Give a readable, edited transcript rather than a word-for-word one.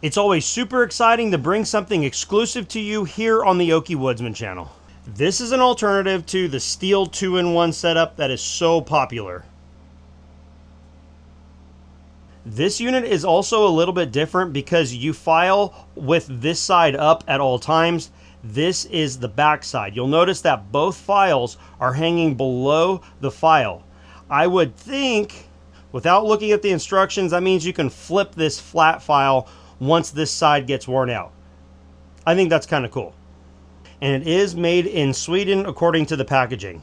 It's always super exciting to bring something exclusive to you here on the Okie Woodsman channel. This is an alternative to the steel 2-in-1 setup that is so popular. This unit is also a little bit different because you file with this side up at all times. This is the back side. You'll notice that both files are hanging below the file. I would think, without looking at the instructions, that means you can flip this flat file once this side gets worn out. I think that's kind of cool. And it is made in Sweden according to the packaging.